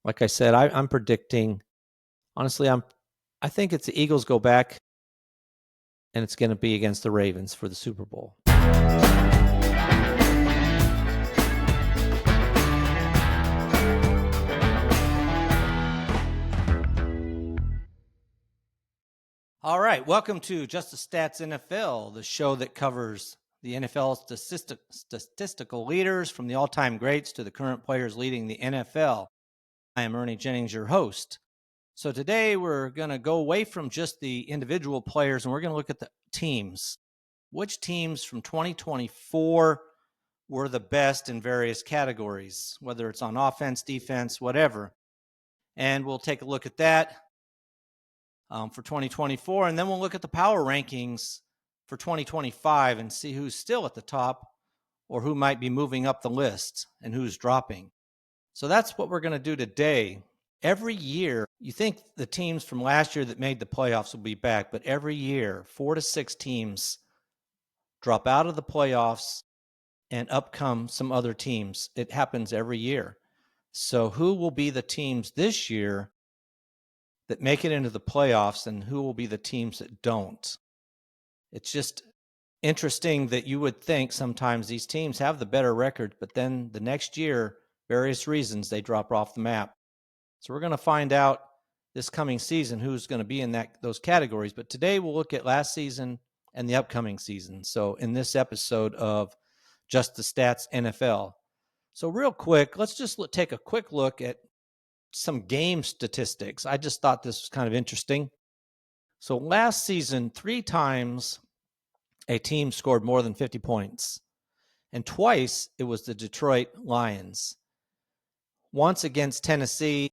Like I said, I'm predicting. Honestly, I think it's the Eagles go back, and it's going to be against the Ravens for the Super Bowl. All right, welcome to Just the Stats NFL, the show that covers the NFL statistical leaders from the all-time greats to the current players leading the NFL. I am Ernie Jennings, your host. So today we're going to go away from just the individual players, and we're going to look at the teams. Which teams from 2024 were the best in various categories, whether it's on offense, defense, whatever. And we'll take a look at that for 2024, and then we'll look at the power rankings for 2025 and see who's still at the top or who might be moving up the list and who's dropping. So that's what we're going to do today. Every year, you think the teams from last year that made the playoffs will be back, but every year, 4 to 6 teams drop out of the playoffs and up come some other teams. It happens every year. So who will be the teams this year that make it into the playoffs, and who will be the teams that don't? It's just interesting that you would think sometimes these teams have the better record, but then the next year, various reasons, they drop off the map. So we're going to find out this coming season who's going to be in those categories. But today we'll look at last season and the upcoming season. So in this episode of Just the Stats NFL. So real quick, let's just take a quick look at some game statistics. I just thought this was kind of interesting. So last season, 3 times a team scored more than 50 points. And twice it was the Detroit Lions. Once against Tennessee,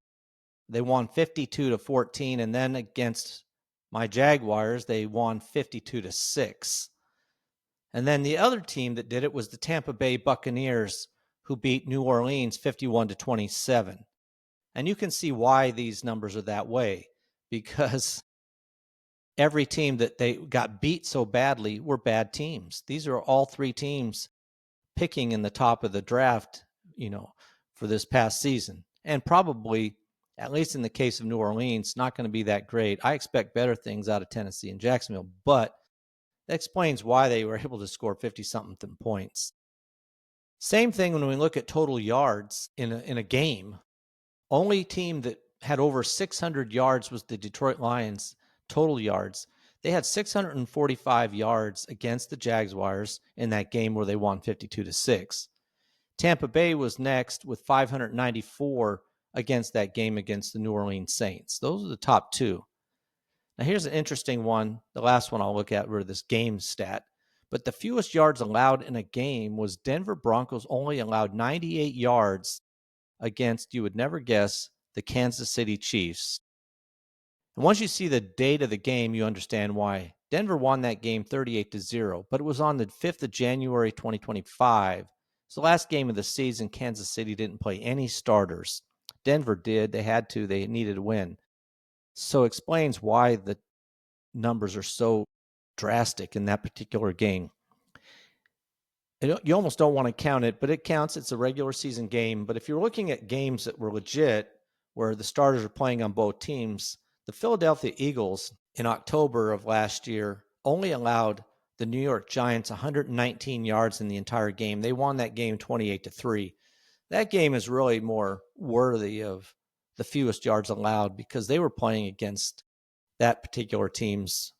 they won 52-14, and then against my Jaguars, they won 52-6. And then the other team that did it was the Tampa Bay Buccaneers, who beat New Orleans 51-27. And you can see why these numbers are that way, because every team that they got beat so badly were bad teams. These are all 3 teams picking in the top of the draft, for this past season. And probably, at least in the case of New Orleans, not going to be that great. I expect better things out of Tennessee and Jacksonville, but that explains why they were able to score 50-something points. Same thing when we look at total yards in a game. Only team that had over 600 yards was the Detroit Lions, total yards. They had 645 yards against the Jaguars in that game where they won 52-6. Tampa Bay was next with 594 against that game against the New Orleans Saints. Those are the top 2. Now here's an interesting one. The last one I'll look at for this game stat. But the fewest yards allowed in a game was Denver Broncos only allowed 98 yards against, you would never guess, the Kansas City Chiefs. And once you see the date of the game, you understand why. Denver won that game 38-0, but it was on the 5th of January, 2025. It's the last game of the season. Kansas City didn't play any starters. Denver did. They had to. They needed to win. So it explains why the numbers are so drastic in that particular game. You almost don't want to count it, but it counts. It's a regular season game. But if you're looking at games that were legit, where the starters are playing on both teams, the Philadelphia Eagles in October of last year only allowed the New York Giants 119 yards in the entire game. They won that game 28-3. That game is really more worthy of the fewest yards allowed because they were playing against that particular team's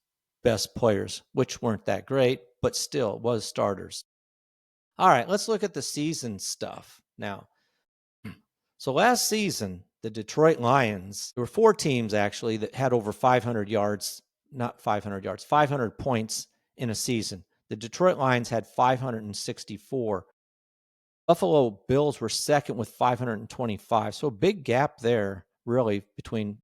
best players, which weren't that great, but still it was starters. All right, let's look at the season stuff now. So last season, the Detroit Lions, there were 4 teams actually that had over 500 yards, 500 points in a season. The Detroit Lions had 564. Buffalo Bills were second with 525. So a big gap there, really, between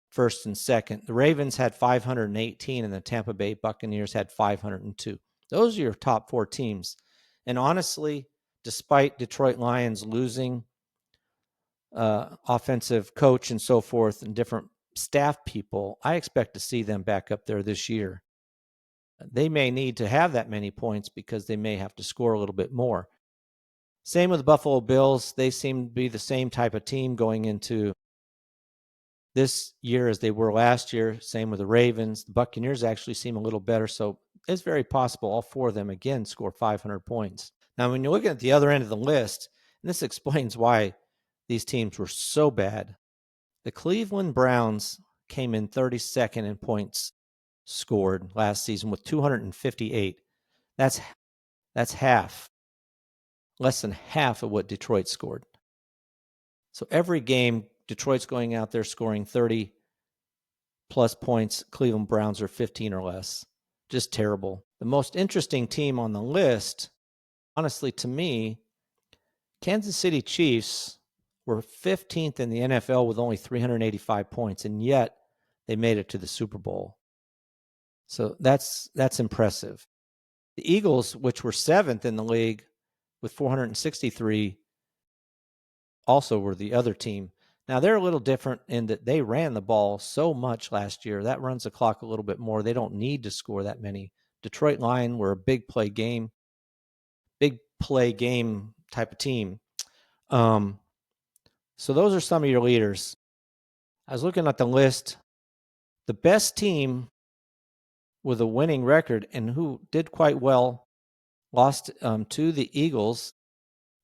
first and second. The Ravens had 518, and the Tampa Bay Buccaneers had 502. Those are your top 4 teams. And honestly, despite Detroit Lions losing offensive coach and so forth and different staff people, I expect to see them back up there this year. They may need to have that many points because they may have to score a little bit more. Same with the Buffalo Bills. They seem to be the same type of team going into this year as they were last year. Same with the Ravens. The Buccaneers actually seem a little better. So it's very possible all four of them, again, score 500 points. Now, when you're looking at the other end of the list, and this explains why these teams were so bad, the Cleveland Browns came in 32nd in points scored last season with 258. That's half, less than half of what Detroit scored. So every game, Detroit's going out there scoring 30 plus points. Cleveland Browns are 15 or less. Just terrible. The most interesting team on the list, honestly, to me, Kansas City Chiefs were 15th in the NFL with only 385 points, and yet they made it to the Super Bowl. So that's impressive. The Eagles, which were 7th in the league with 463, also were the other team. Now, they're a little different in that they ran the ball so much last year. That runs the clock a little bit more. They don't need to score that many. Detroit Lions were a big play game type of team. So those are some of your leaders. I was looking at the list. The best team with a winning record and who did quite well, lost to the Eagles,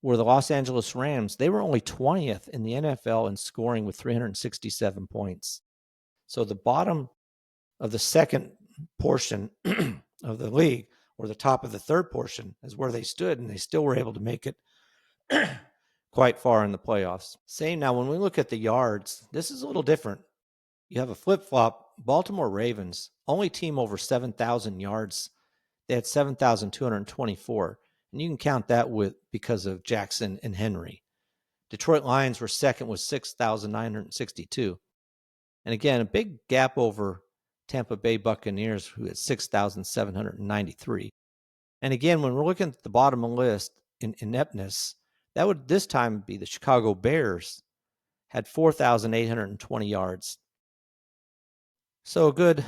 were the Los Angeles Rams. They were only 20th in the NFL in scoring with 367 points. So the bottom of the second portion of the league, or the top of the third portion, is where they stood, and they still were able to make it quite far in the playoffs. Same now, when we look at the yards, this is a little different. You have a flip-flop. Baltimore Ravens, only team over 7,000 yards. They had 7,224. And you can count that because of Jackson and Henry. Detroit Lions were second with 6,962. And again, a big gap over Tampa Bay Buccaneers, who had 6,793. And again, when we're looking at the bottom of the list in ineptness, that would this time be the Chicago Bears, had 4,820 yards. So a good,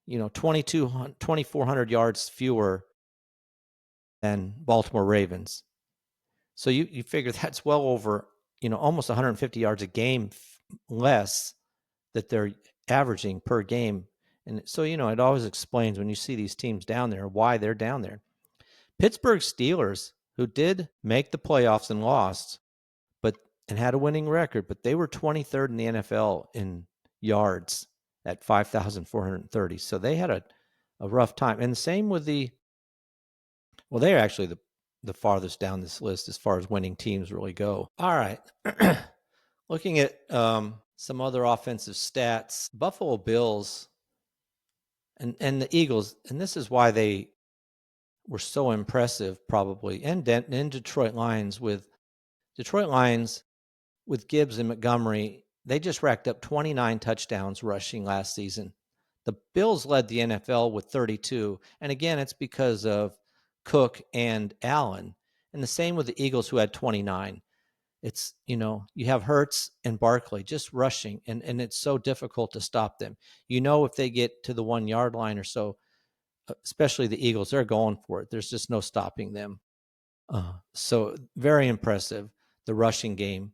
2,400 yards fewer than Baltimore Ravens. So you figure that's well over, almost 150 yards a game less that they're averaging per game. And so, it always explains when you see these teams down there, why they're down there. Pittsburgh Steelers, who did make the playoffs and lost, and had a winning record, but they were 23rd in the NFL in yards at 5,430. So they had a rough time. And the same with they're actually the farthest down this list as far as winning teams really go. All right. Looking at some other offensive stats, Buffalo Bills and the Eagles, and this is why they were so impressive probably, and Detroit Lions with Gibbs and Montgomery, they just racked up 29 touchdowns rushing last season. The Bills led the NFL with 32. And again, it's because of Cook and Allen. And the same with the Eagles, who had 29. It's, you have Hurts and Barkley just rushing, and it's so difficult to stop them. If they get to the 1 yard line or so, especially the Eagles, they're going for it. There's just no stopping them. So very impressive, the rushing game.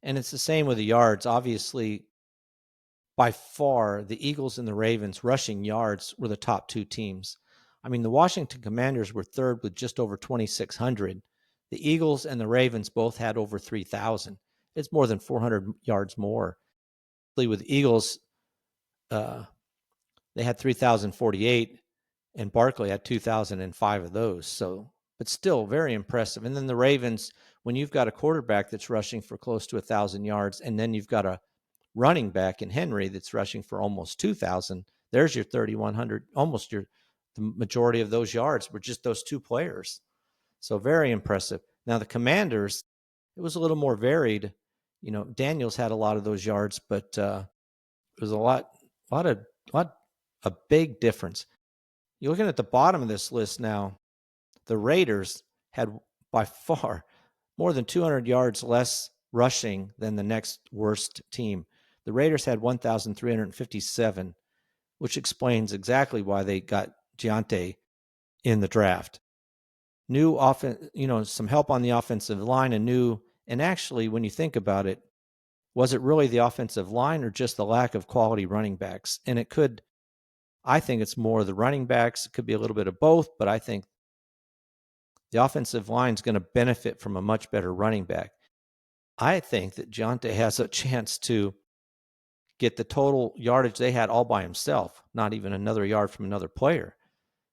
And it's the same with the yards. Obviously, by far, the Eagles and the Ravens rushing yards were the top two teams. I mean, the Washington Commanders were third with just over 2,600. The Eagles and the Ravens both had over 3,000. It's more than 400 yards more. With the Eagles, they had 3,048, and Barkley had 2,005 of those. So, but still very impressive. And then the Ravens, when you've got a quarterback that's rushing for close to 1,000 yards, and then you've got a running back in Henry that's rushing for almost 2,000, there's your 3,100, the majority of those yards were just those two players. So very impressive. Now the Commanders, it was a little more varied. Daniels had a lot of those yards, but it was a big difference. You're looking at the bottom of this list now. The Raiders had by far more than 200 yards less rushing than the next worst team. The Raiders had 1,357, which explains exactly why they got Giante in the draft. new some help on the offensive line, and actually, when you think about it, was it really the offensive line or just the lack of quality running backs? And I think it's more the running backs. It could be a little bit of both, but I think the offensive line is going to benefit from a much better running back. I think that Giunta has a chance to get the total yardage they had all by himself, not even another yard from another player.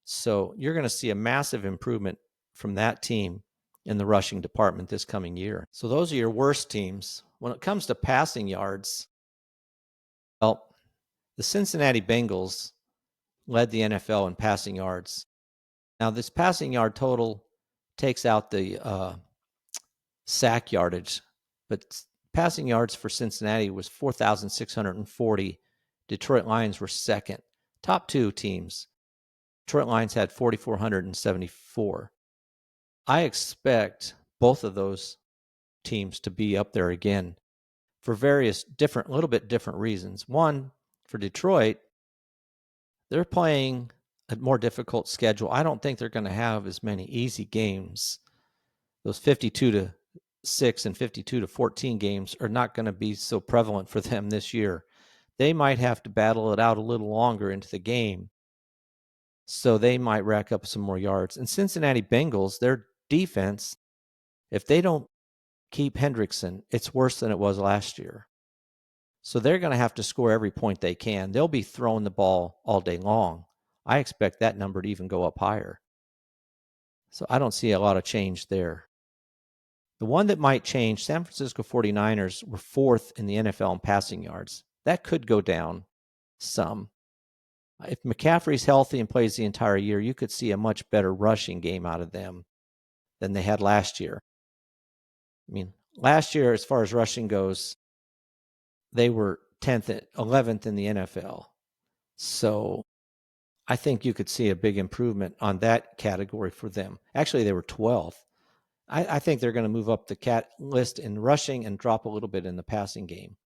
So you're going to see a massive improvement from that team in the rushing department this coming year. So those are your worst teams. When it comes to passing yards, well, the Cincinnati Bengals led the NFL in passing yards. Now, this passing yard total takes out the sack yardage, but passing yards for Cincinnati was 4,640. Detroit Lions were second. Top two teams. Detroit Lions had 4,474. I expect both of those teams to be up there again for various little bit different reasons. One, for Detroit, they're playing a more difficult schedule. I don't think they're going to have as many easy games. Those 52-6 and 52-14 games are not going to be so prevalent for them this year. They might have to battle it out a little longer into the game, so they might rack up some more yards. And Cincinnati Bengals, their defense, if they don't keep Hendrickson, it's worse than it was last year. So they're going to have to score every point they can. They'll be throwing the ball all day long. I expect that number to even go up higher. So I don't see a lot of change there. The one that might change, San Francisco 49ers were fourth in the NFL in passing yards. That could go down some. If McCaffrey's healthy and plays the entire year, you could see a much better rushing game out of them than they had last year. I mean, last year, as far as rushing goes, they were 10th, 11th in the NFL. So I think you could see a big improvement on that category for them. Actually, they were 12th. I think they're going to move up the list in rushing and drop a little bit in the passing game,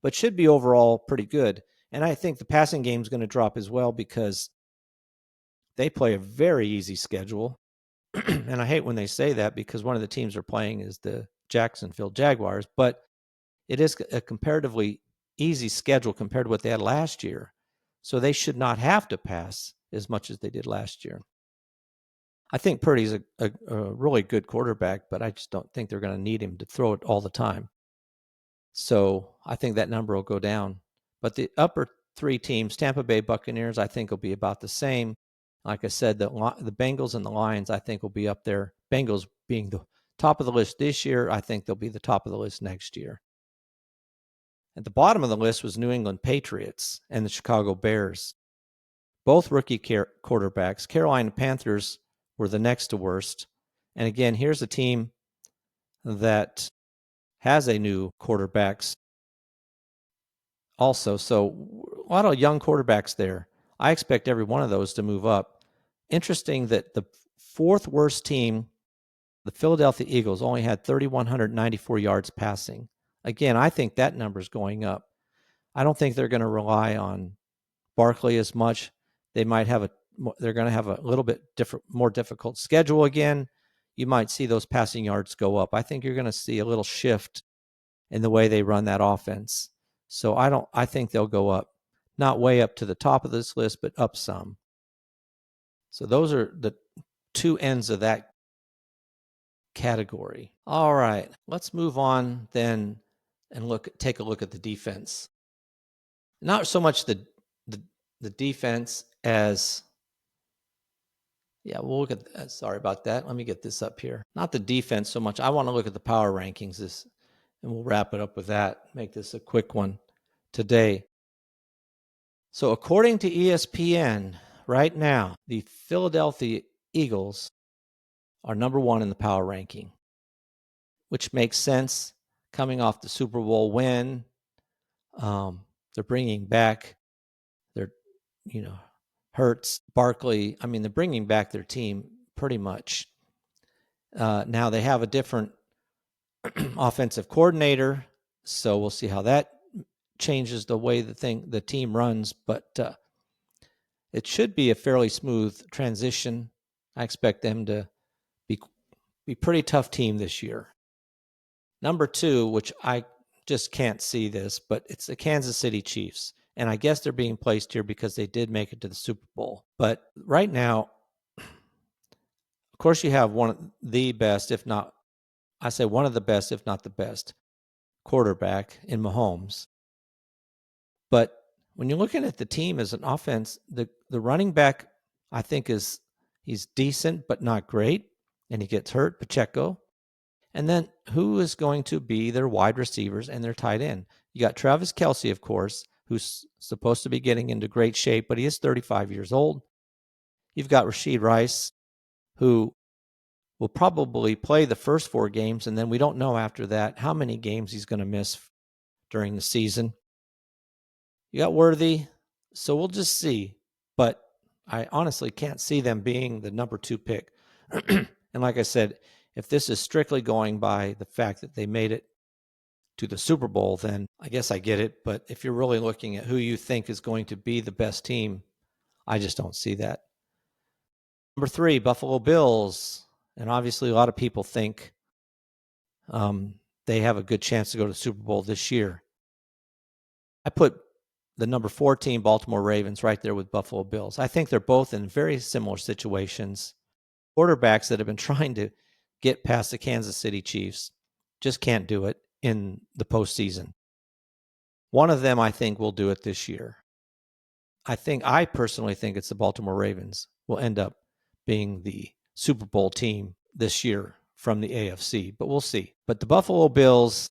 but should be overall pretty good. And I think the passing game is going to drop as well because they play a very easy schedule. And I hate when they say that because one of the teams they're playing is the Jacksonville Jaguars, but it is a comparatively easy schedule compared to what they had last year. So they should not have to pass as much as they did last year. I think Purdy's a really good quarterback, but I just don't think they're going to need him to throw it all the time. So I think that number will go down. But the upper three teams, Tampa Bay Buccaneers, I think will be about the same. Like I said, the Bengals and the Lions, I think will be up there. Bengals being the top of the list this year, I think they'll be the top of the list next year. At the bottom of the list was New England Patriots and the Chicago Bears. Both rookie quarterbacks. Carolina Panthers were the next to worst. And again, here's a team that has a new quarterbacks also. So a lot of young quarterbacks there. I expect every one of those to move up. Interesting that the fourth worst team, the Philadelphia Eagles, only had 3,194 yards passing. Again, I think that number is going up. I don't think they're going to rely on Barkley as much. They're going to have a little bit more difficult schedule again. You might see those passing yards go up. I think you're going to see a little shift in the way they run that offense. So I think they'll go up, not way up to the top of this list, but up some. So those are the two ends of that category. All right, let's move on then and take a look at the defense. Not so much the defense as we'll look at sorry about that. Let me get this up here. Not the defense so much. I want to look at the power rankings and we'll wrap it up with that. Make this a quick one today. So according to ESPN, right now, the Philadelphia Eagles are number one in the power ranking, which makes sense coming off the Super Bowl win. They're bringing back Hurts, Barkley. I mean, they're bringing back their team pretty much. Now they have a different offensive coordinator, so we'll see how that changes the way the team runs. But it should be a fairly smooth transition. I expect them to be a pretty tough team this year. Number 2, which I just can't see this, but it's the Kansas City Chiefs. And I guess they're being placed here because they did make it to the Super Bowl. But right now, of course, you have one of the best, if not, I say one of the best, if not the best, quarterback in Mahomes. But when you're looking at the team as an offense, the running back, I think, he's decent, but not great. And he gets hurt, Pacheco. And then who is going to be their wide receivers and their tight end? You got Travis Kelce, of course, who's supposed to be getting into great shape, but he is 35 years old. You've got Rashee Rice, who will probably play the first 4 games, and then we don't know after that how many games he's going to miss during the season. You got Worthy, so we'll just see. But I honestly can't see them being the number 2 pick. And like I said, if this is strictly going by the fact that they made it to the Super Bowl, then I guess I get it. But if you're really looking at who you think is going to be the best team, I just don't see that. Number 3, Buffalo Bills. And obviously a lot of people think they have a good chance to go to the Super Bowl this year. I put the number 4 team, Baltimore Ravens, right there with Buffalo Bills. I think they're both in very similar situations. Quarterbacks that have been trying to get past the Kansas City Chiefs just can't do it in the postseason. One of them, I think, will do it this year. I personally think it's the Baltimore Ravens will end up being the Super Bowl team this year from the AFC, but we'll see. But the Buffalo Bills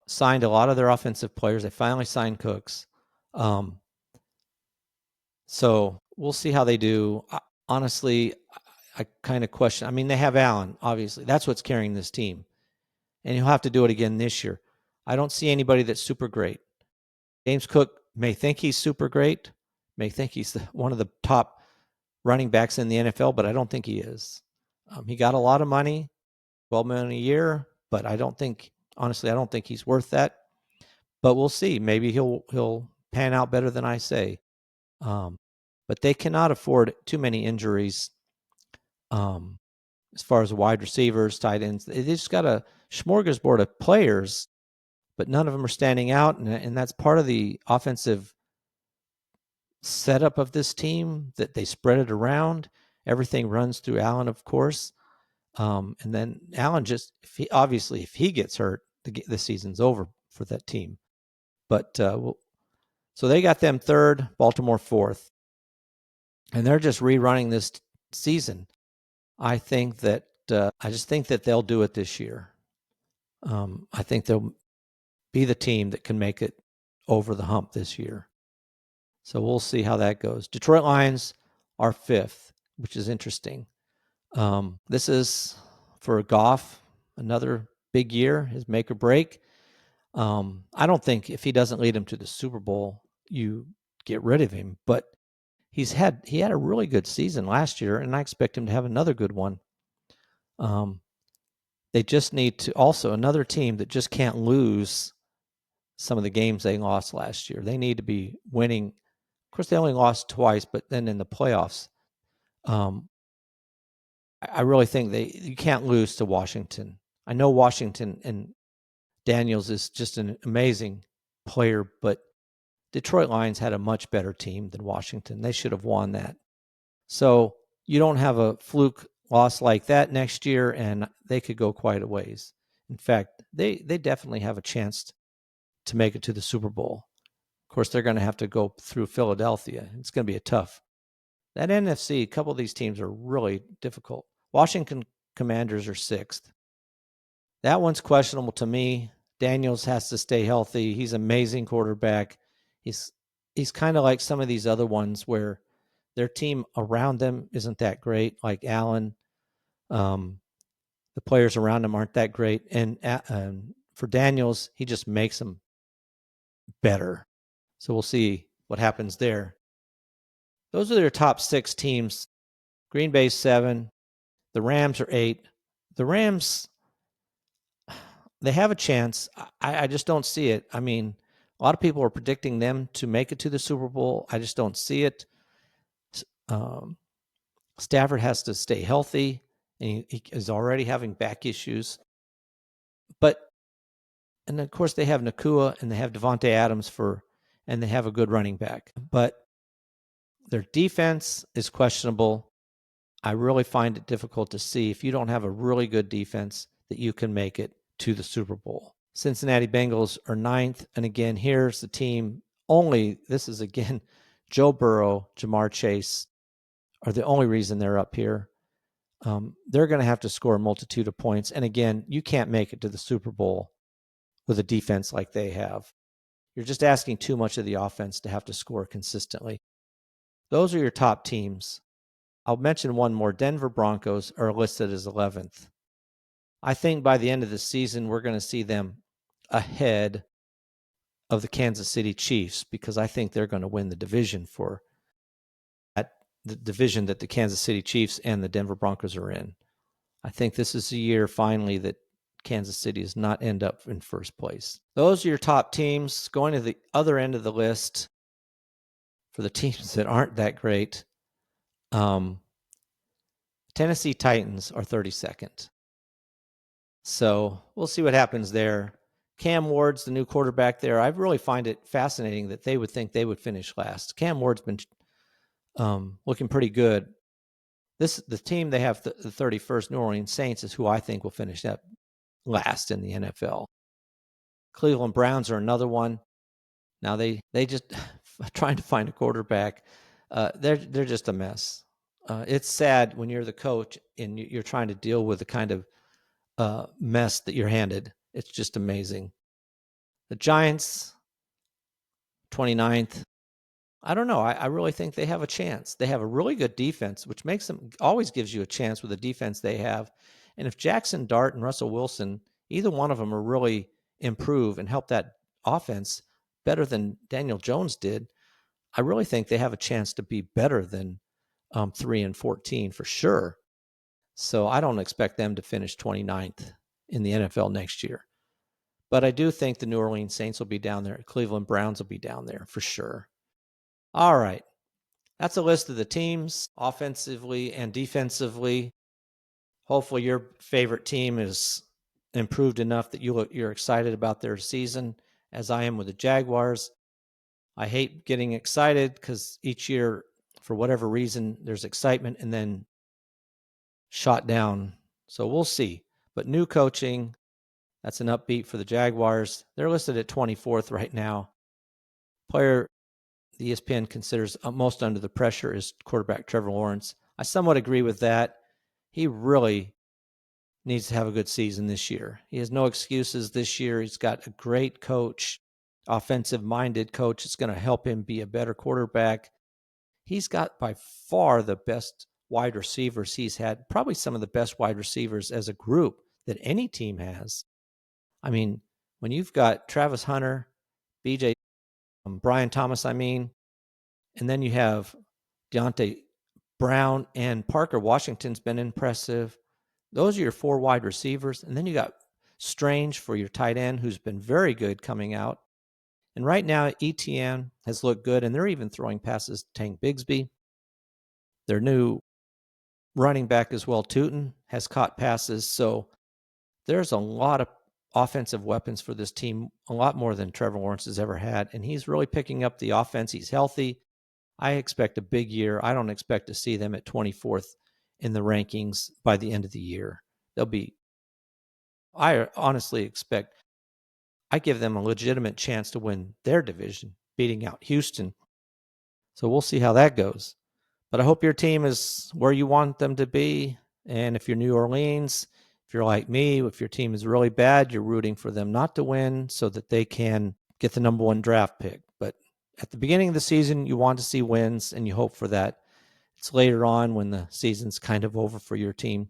signed a lot of their offensive players. They finally signed Cooks. So we'll see how they do. Honestly, I kind of question. I mean, they have Allen, obviously. That's what's carrying this team. And he'll have to do it again this year. I don't see anybody that's super great. James Cook may think he's super great, may think he's one of the top running backs in the NFL, but I don't think he is. He got a lot of money, $12 million a year, but I don't think he's worth that. But we'll see. Maybe he'll pan out better than I say. But they cannot afford too many injuries. As far as wide receivers, tight ends, they just got a smorgasbord of players, but none of them are standing out, and that's part of the offensive setup of this team, that they spread it around. Everything runs through Allen, of course, and then Allen if he gets hurt, the season's over for that team. But so they got them 3rd, Baltimore 4th, and they're just rerunning this season. I just think that they'll do it this year. I think they'll be the team that can make it over the hump this year. So we'll see how that goes. Detroit Lions are 5th, which is interesting. This is for Goff, another big year, his make or break. I don't think if he doesn't lead him to the Super Bowl, you get rid of him. But he had a really good season last year, and I expect him to have another good one. They just need to also another team that just can't lose some of the games they lost last year. They need to be winning. Of course, they only lost twice, but then in the playoffs, I really think you can't lose to Washington. I know Washington and Daniels is just an amazing player, but Detroit Lions had a much better team than Washington. They should have won that. So you don't have a fluke loss like that next year, and they could go quite a ways. In fact, they definitely have a chance to make it to the Super Bowl. Of course, they're going to have to go through Philadelphia. It's going to be tough. That NFC, a couple of these teams are really difficult. Washington Commanders are 6th. That one's questionable to me. Daniels has to stay healthy. He's an amazing quarterback. He's kind of like some of these other ones where their team around them isn't that great, like Allen. The players around him aren't that great. And for Daniels, he just makes them better. So we'll see what happens there. Those are their top 6 teams. Green Bay's 7. The Rams are 8. The Rams, they have a chance. I just don't see it. I mean, a lot of people are predicting them to make it to the Super Bowl. I just don't see it. Stafford has to stay healthy, and he is already having back issues. And of course, they have Nakua and they have Devontae Adams and they have a good running back. But their defense is questionable. I really find it difficult to see if you don't have a really good defense that you can make it to the Super Bowl. Cincinnati Bengals are 9th. And again, here's the team. This is again, Joe Burrow, Jamar Chase are the only reason they're up here. They're going to have to score a multitude of points. And again, you can't make it to the Super Bowl with a defense like they have. You're just asking too much of the offense to have to score consistently. Those are your top teams. I'll mention one more. Denver Broncos are listed as 11th. I think by the end of the season, we're going to see them ahead of the Kansas City Chiefs because I think they're going to win the division the division that the Kansas City Chiefs and the Denver Broncos are in. I think this is the year finally that Kansas City does not end up in first place. Those are your top teams. Going to the other end of the list for the teams that aren't that great, Tennessee Titans are 32nd. So we'll see what happens there. Cam Ward's the new quarterback there. I really find it fascinating that they would think they would finish last. Cam Ward's been looking pretty good. The team they have, the 31st New Orleans Saints, is who I think will finish up last in the NFL. Cleveland Browns are another one. Now they just trying to find a quarterback. They're just a mess. It's sad when you're the coach and you're trying to deal with the kind of mess that you're handed. It's just amazing. The Giants, 29th. I don't know. I really think they have a chance. They have a really good defense, which always gives you a chance with the defense they have. And if Jackson Dart and Russell Wilson, either one of them are really improve and help that offense better than Daniel Jones did, I really think they have a chance to be better than 3-14 for sure. So I don't expect them to finish 29th in the NFL next year. But I do think the New Orleans Saints will be down there. Cleveland Browns will be down there for sure. All right. That's a list of the teams offensively and defensively. Hopefully your favorite team is improved enough that you're excited about their season, as I am with the Jaguars. I hate getting excited because each year, for whatever reason, there's excitement and then shot down. So we'll see. But new coaching, that's an upbeat for the Jaguars. They're listed at 24th right now. Player the ESPN considers most under the pressure is quarterback Trevor Lawrence. I somewhat agree with that. He really needs to have a good season this year. He has no excuses this year. He's got a great coach, offensive-minded coach that's going to help him be a better quarterback. He's got by far the best wide receivers he's had, probably some of the best wide receivers as a group that any team has. I mean, when you've got Travis Hunter, BJ, Brian Thomas, and then you have Deontay Brown and Parker Washington's been impressive. Those are your 4 wide receivers. And then you got Strange for your tight end, who's been very good coming out. And right now, ETN has looked good, and they're even throwing passes to Tank Bigsby. Their new running back as well, Tootin, has caught passes. So there's a lot of offensive weapons for this team, a lot more than Trevor Lawrence has ever had. And he's really picking up the offense. He's healthy. I expect a big year. I don't expect to see them at 24th in the rankings by the end of the year. I honestly expect, I give them a legitimate chance to win their division, beating out Houston. So we'll see how that goes. But I hope your team is where you want them to be. And if you're New Orleans, if you're like me, if your team is really bad, you're rooting for them not to win so that they can get the number 1 draft pick. But at the beginning of the season, you want to see wins, and you hope for that. It's later on when the season's kind of over for your team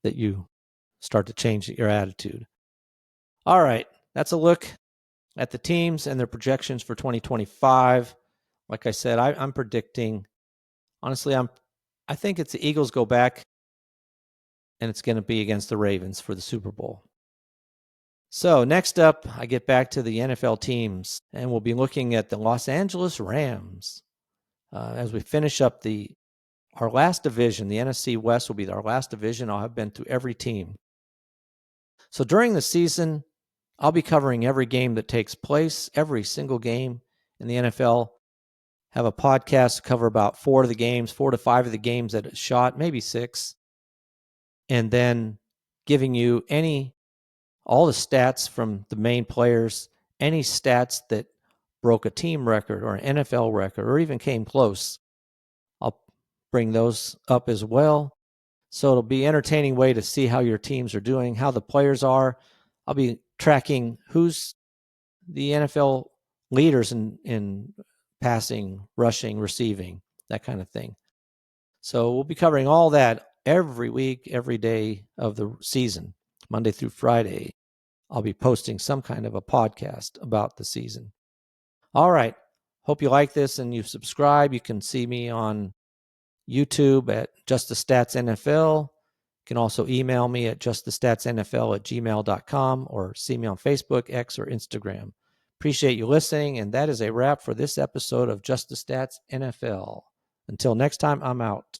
that you start to change your attitude. All right, that's a look at the teams and their projections for 2025. Like I said, I'm predicting, honestly, I think it's the Eagles go back, and it's going to be against the Ravens for the Super Bowl. So next up, I get back to the NFL teams, and we'll be looking at the Los Angeles Rams as we finish up our last division, the NFC West, will be our last division. I'll have been through every team. So during the season, I'll be covering every game that takes place, every single game in the NFL. Have a podcast to cover about 4 to 5 of the games that it's shot, maybe 6. And then giving you all the stats from the main players, any stats that broke a team record or an NFL record or even came close. I'll bring those up as well. So it'll be an entertaining way to see how your teams are doing, how the players are. I'll be tracking who's the NFL leaders in passing, rushing, receiving, that kind of thing. So we'll be covering all that every week, every day of the season, Monday through Friday. I'll be posting some kind of a podcast about the season. All right. Hope you like this and you subscribe. You can see me on YouTube at Just the Stats NFL. You can also email me at justthestatsnfl@gmail.com or see me on Facebook, X, or Instagram. Appreciate you listening, and that is a wrap for this episode of Just the Stats NFL. Until next time, I'm out.